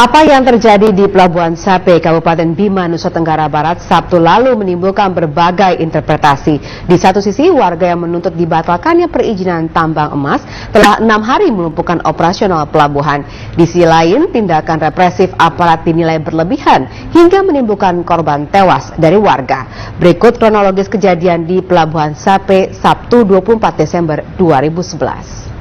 Apa yang terjadi di Pelabuhan Sape, Kabupaten Bima, Nusa Tenggara Barat Sabtu lalu menimbulkan berbagai interpretasi. Di satu sisi, warga yang menuntut dibatalkannya perizinan tambang emas telah 6 hari melumpuhkan operasional pelabuhan. Di sisi lain, tindakan represif aparat dinilai berlebihan hingga menimbulkan korban tewas dari warga. Berikut kronologis kejadian di Pelabuhan Sape Sabtu 24 Desember 2011.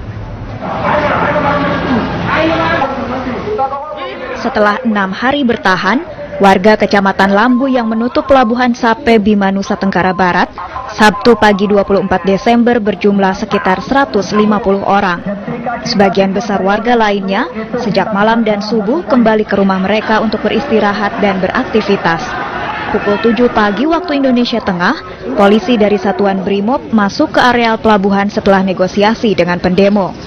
Setelah 6 hari bertahan, warga Kecamatan Lambu yang menutup Pelabuhan Sape Bima, Nusa Tenggara Barat, Sabtu pagi 24 Desember berjumlah sekitar 150 orang. Sebagian besar warga lainnya sejak malam dan subuh kembali ke rumah mereka untuk beristirahat dan beraktivitas. Pukul 7 pagi waktu Indonesia Tengah, polisi dari Satuan Brimob masuk ke areal pelabuhan setelah negosiasi dengan pendemo.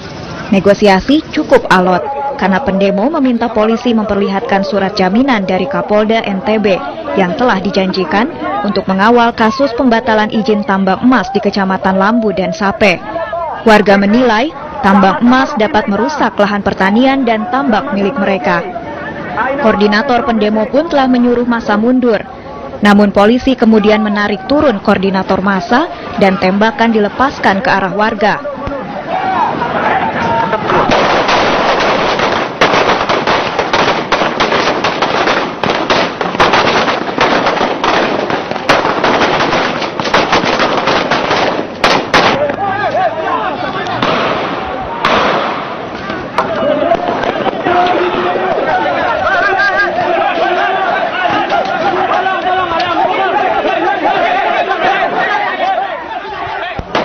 Negosiasi cukup alot karena pendemo meminta polisi memperlihatkan surat jaminan dari Kapolda NTB yang telah dijanjikan untuk mengawal kasus pembatalan izin tambang emas di Kecamatan Lambu dan Sape. Warga menilai tambang emas dapat merusak lahan pertanian dan tambak milik mereka. Koordinator pendemo pun telah menyuruh massa mundur. Namun polisi kemudian menarik turun koordinator massa dan tembakan dilepaskan ke arah warga.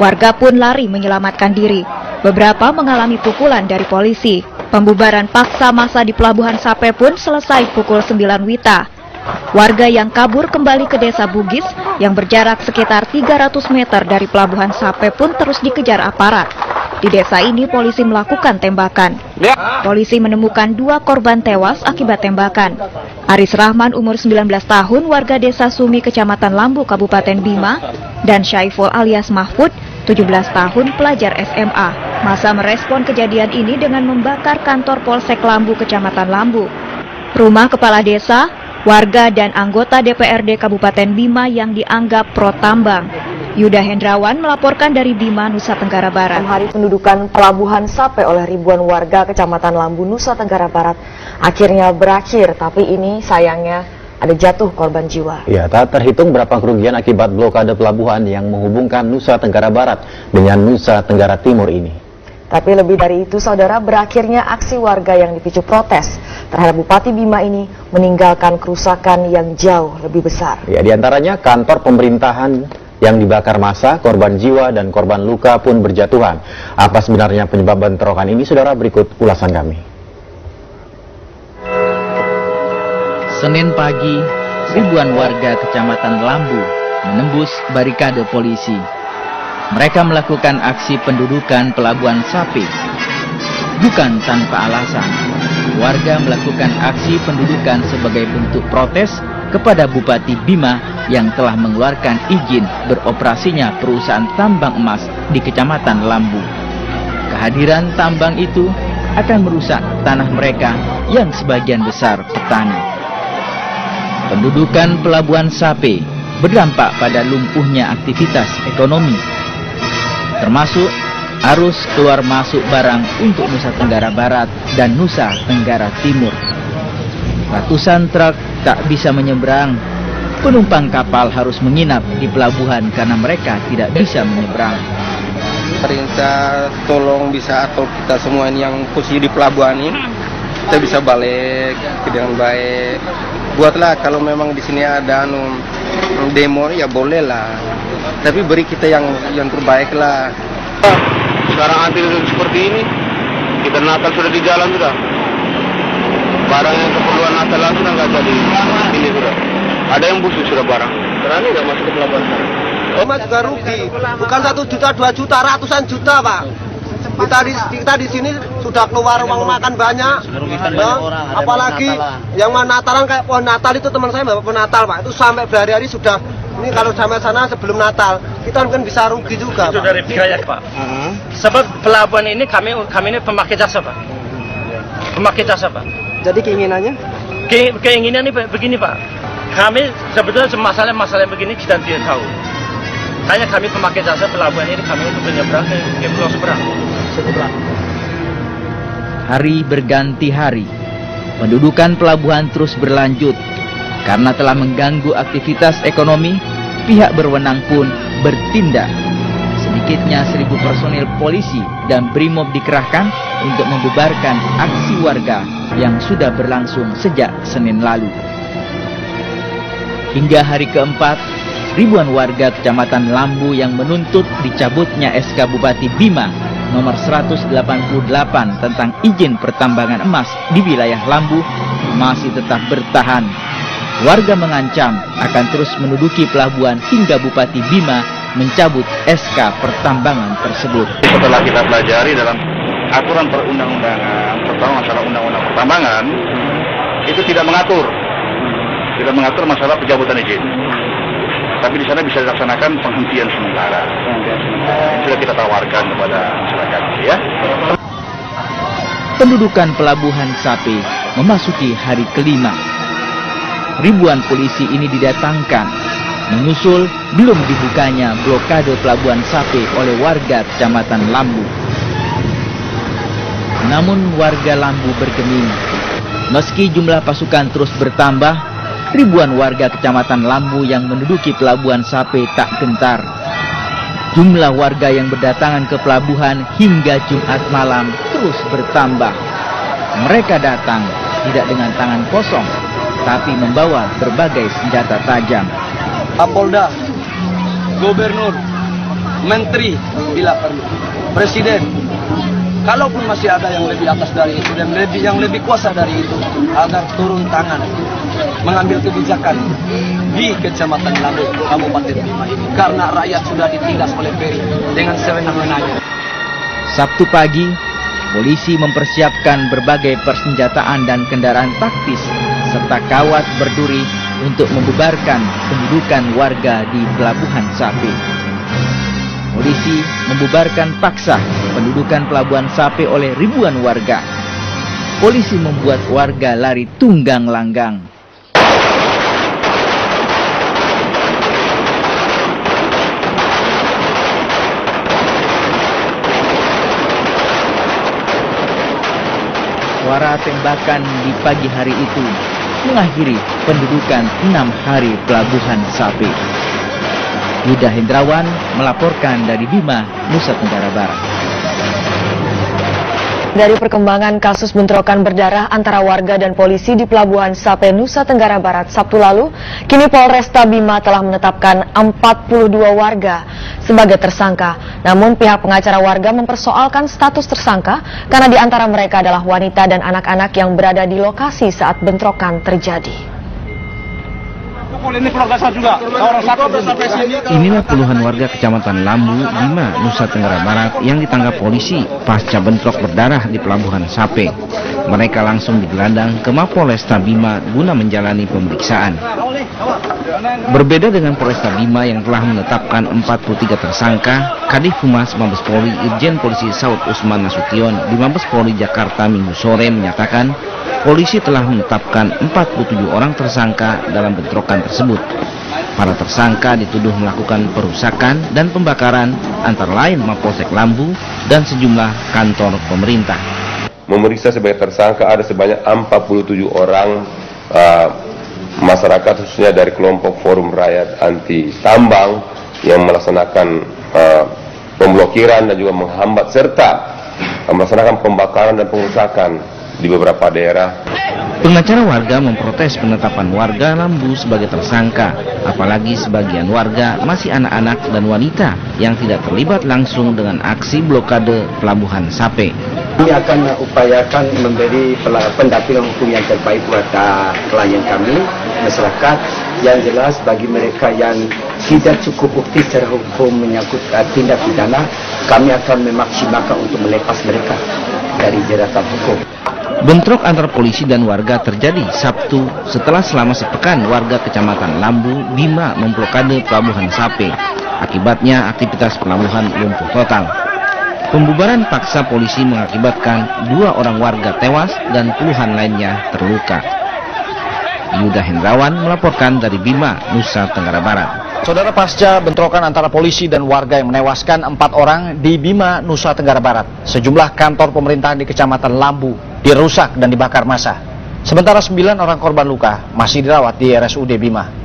Warga pun lari menyelamatkan diri. Beberapa mengalami pukulan dari polisi. Pembubaran paksa massa di Pelabuhan Sape pun selesai pukul 9 WITA. Warga yang kabur kembali ke Desa Bugis yang berjarak sekitar 300 meter dari Pelabuhan Sape pun terus dikejar aparat. Di desa ini polisi melakukan tembakan. Polisi menemukan 2 korban tewas akibat tembakan. Aris Rahman umur 19 tahun warga Desa Sumi Kecamatan Lambu Kabupaten Bima dan Syaiful alias Mahfud 17 tahun pelajar SMA. Massa merespon kejadian ini dengan membakar kantor Polsek Lambu Kecamatan Lambu, rumah kepala desa, warga dan anggota DPRD Kabupaten Bima yang dianggap pro tambang. Yuda Hendrawan melaporkan dari Bima, Nusa Tenggara Barat. Hari pendudukan Pelabuhan Sape oleh ribuan warga Kecamatan Lambu, Nusa Tenggara Barat akhirnya berakhir, tapi ini sayangnya ada jatuh korban jiwa. Ya, tak terhitung berapa kerugian akibat blokade pelabuhan yang menghubungkan Nusa Tenggara Barat dengan Nusa Tenggara Timur ini. Tapi lebih dari itu, saudara, berakhirnya aksi warga yang dipicu protes terhadap Bupati Bima ini meninggalkan kerusakan yang jauh lebih besar. Ya, diantaranya kantor pemerintahan yang dibakar massa, korban jiwa dan korban luka pun berjatuhan. Apa sebenarnya penyebab bentrokan ini, saudara? Berikut ulasan kami. Senin pagi, ribuan warga Kecamatan Lambu menembus barikade polisi. Mereka melakukan aksi pendudukan Pelabuhan Sape. Bukan tanpa alasan, warga melakukan aksi pendudukan sebagai bentuk protes kepada Bupati Bima yang telah mengeluarkan izin beroperasinya perusahaan tambang emas di Kecamatan Lambu. Kehadiran tambang itu akan merusak tanah mereka yang sebagian besar petani. Pendudukan Pelabuhan Sape berdampak pada lumpuhnya aktivitas ekonomi, termasuk arus keluar masuk barang untuk Nusa Tenggara Barat dan Nusa Tenggara Timur. Ratusan truk tak bisa menyeberang. Penumpang kapal harus menginap di pelabuhan karena mereka tidak bisa menyeberang. Perintah tolong bisa atur kita semua ini yang posisi di pelabuhan ini, kita bisa balik dengan baik. Buatlah kalau memang di sini ada demo ya boleh lah, tapi beri kita yang terbaik lah. Sekarang anti seperti ini, kita Natal sudah di jalan sudah. Barang yang keperluan Natal sudah nggak jadi ini sudah. Ada yang busuk sudah barang. Berani nggak masuk ke pelabuhan? Emas juga rugi, bukan 1 juta, 2 juta, ratusan juta Pak. Kita di sini sudah keluar uang makan banyak, apalagi yang Natalan kayak pohon Natal itu teman saya bawa pohon Natal Pak, itu sampai berhari-hari sudah. Ini kalau sampai sana sebelum Natal kita mungkin bisa rugi juga. Itu Pak. Dari Bikayat Pak. Sebab pelabuhan ini kami ini pemakai jasa Pak. Pemakai jasa Pak. Jadi keinginannya? Keinginan ini begini Pak, kami sebetulnya masalah begini kita tidak tahu. Hanya kami pemakai jasa pelabuhan ini kami untuk menyeberang ke Pulau Seberang. Hari berganti hari, pendudukan pelabuhan terus berlanjut. Karena telah mengganggu aktivitas ekonomi, pihak berwenang pun bertindak. Sedikitnya 1.000 personil polisi dan BRIMOB dikerahkan untuk membubarkan aksi warga yang sudah berlangsung sejak Senin lalu. Hingga hari keempat, ribuan warga Kecamatan Lambu yang menuntut dicabutnya SK Bupati Bima nomor 188 tentang izin pertambangan emas di wilayah Lambu masih tetap bertahan. Warga mengancam akan terus menduduki pelabuhan hingga Bupati Bima mencabut SK pertambangan tersebut. Setelah kita pelajari dalam aturan perundang-undangan, terutama masalah undang-undang pertambangan, itu tidak mengatur masalah pencabutan izin. Tapi di sana bisa dilaksanakan penghentian sementara. Sudah kita tawarkan kepada masyarakat, ya. Pendudukan pelabuhan Sape memasuki hari kelima. Ribuan polisi ini didatangkan menyusul belum dibukanya blokade pelabuhan Sape oleh warga Kecamatan Lambu. Namun warga Lambu bergeming. Meski jumlah pasukan terus bertambah, ribuan warga Kecamatan Lambu yang menduduki pelabuhan Sape tak gentar. Jumlah warga yang berdatangan ke pelabuhan hingga Jumat malam terus bertambah. Mereka datang tidak dengan tangan kosong, tapi membawa berbagai senjata tajam. Kapolda, Gubernur, Menteri bila perlu, Presiden, kalaupun masih ada yang lebih atas dari itu dan yang lebih kuasa dari itu, agar turun tangan mengambil kebijakan di Kecamatan Lambu, Kabupaten Bima ini, karena rakyat sudah ditindas oleh Ferry dengan sewenang-wenangnya. Sabtu pagi, polisi mempersiapkan berbagai persenjataan dan kendaraan taktis serta kawat berduri untuk membubarkan pendudukan warga di pelabuhan Sape. Polisi membubarkan paksa pendudukan pelabuhan Sape oleh ribuan warga. Polisi membuat warga lari tunggang langgang. Suara tembakan di pagi hari itu mengakhiri pendudukan 6 hari pelabuhan Sape. Yuda Hendrawan melaporkan dari Bima, Nusa Tenggara Barat. Dari perkembangan kasus bentrokan berdarah antara warga dan polisi di Pelabuhan Sape, Nusa Tenggara Barat Sabtu lalu, kini Polresta Bima telah menetapkan 42 warga sebagai tersangka. Namun pihak pengacara warga mempersoalkan status tersangka karena di antara mereka adalah wanita dan anak-anak yang berada di lokasi saat bentrokan terjadi. Inilah puluhan warga Kecamatan Lambu, Bima, Nusa Tenggara Barat yang ditangkap polisi pasca bentrok berdarah di Pelabuhan Sape. Mereka langsung digelandang ke Mapolresta Bima guna menjalani pemeriksaan. Berbeda dengan Polresta Bima yang telah menetapkan 43 tersangka, Kadif Humas Mabes Polri Irjen Polisi Saud Usman Nasution di Mabes Polri Jakarta Minggu sore menyatakan polisi telah menetapkan 47 orang tersangka dalam bentrokan tersebut. Para tersangka dituduh melakukan perusakan dan pembakaran antara lain Mapolsek Lambu dan sejumlah kantor pemerintah. Memeriksa sebagai tersangka ada sebanyak 47 orang masyarakat khususnya dari kelompok Forum Rakyat Anti Tambang yang melaksanakan pemblokiran dan juga menghambat serta melaksanakan pembakaran dan pengerusakan di beberapa daerah. Pengacara warga memprotes penetapan warga Lambu sebagai tersangka, apalagi sebagian warga masih anak-anak dan wanita yang tidak terlibat langsung dengan aksi blokade Pelabuhan Sape. Kami akan upayakan memberi pendampingan hukum yang terbaik buat klien kami, masyarakat. Yang jelas bagi mereka yang tidak cukup bukti secara hukum menyangkut tindak pidana, kami akan memaksimalkan untuk melepas mereka dari jeratan hukum. Bentrok antara polisi dan warga terjadi Sabtu setelah selama sepekan warga Kecamatan Lambu, Bima memblokade Pelabuhan Sape. Akibatnya aktivitas pelabuhan lumpuh total. Pembubaran paksa polisi mengakibatkan 2 orang warga tewas dan puluhan lainnya terluka. Yuda Hendrawan melaporkan dari Bima, Nusa Tenggara Barat. Saudara, pasca bentrokan antara polisi dan warga yang menewaskan 4 orang di Bima, Nusa Tenggara Barat, sejumlah kantor pemerintahan di Kecamatan Lambu dirusak dan dibakar massa. Sementara 9 orang korban luka masih dirawat di RSUD Bima.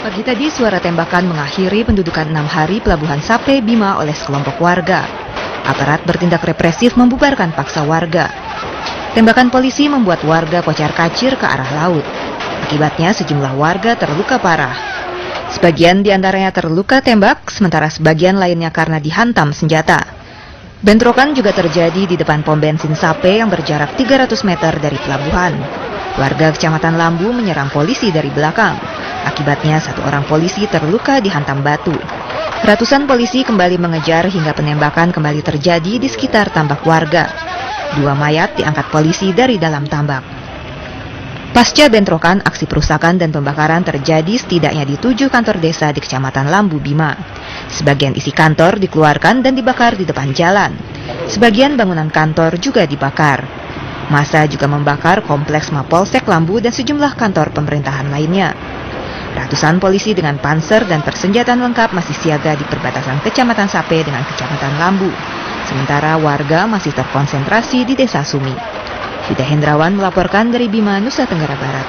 Pagi tadi suara tembakan mengakhiri pendudukan 6 hari Pelabuhan Sape Bima oleh sekelompok warga. Aparat bertindak represif membubarkan paksa warga. Tembakan polisi membuat warga kocar-kacir ke arah laut. Akibatnya sejumlah warga terluka parah. Sebagian diantaranya terluka tembak, sementara sebagian lainnya karena dihantam senjata. Bentrokan juga terjadi di depan pom bensin Sape yang berjarak 300 meter dari pelabuhan. Warga Kecamatan Lambu menyerang polisi dari belakang. Akibatnya 1 orang polisi terluka dihantam batu. Ratusan polisi kembali mengejar hingga penembakan kembali terjadi di sekitar tambak warga. 2 mayat diangkat polisi dari dalam tambak. Pasca bentrokan, aksi perusakan dan pembakaran terjadi setidaknya di 7 kantor desa di Kecamatan Lambu Bima. Sebagian isi kantor dikeluarkan dan dibakar di depan jalan. Sebagian bangunan kantor juga dibakar. Massa juga membakar kompleks Mapolsek Lambu dan sejumlah kantor pemerintahan lainnya. Ratusan polisi dengan panser dan persenjataan lengkap masih siaga di perbatasan Kecamatan Sape dengan Kecamatan Lambu. Sementara warga masih terkonsentrasi di Desa Sumi. Yuda Hendrawan melaporkan dari Bima, Nusa Tenggara Barat.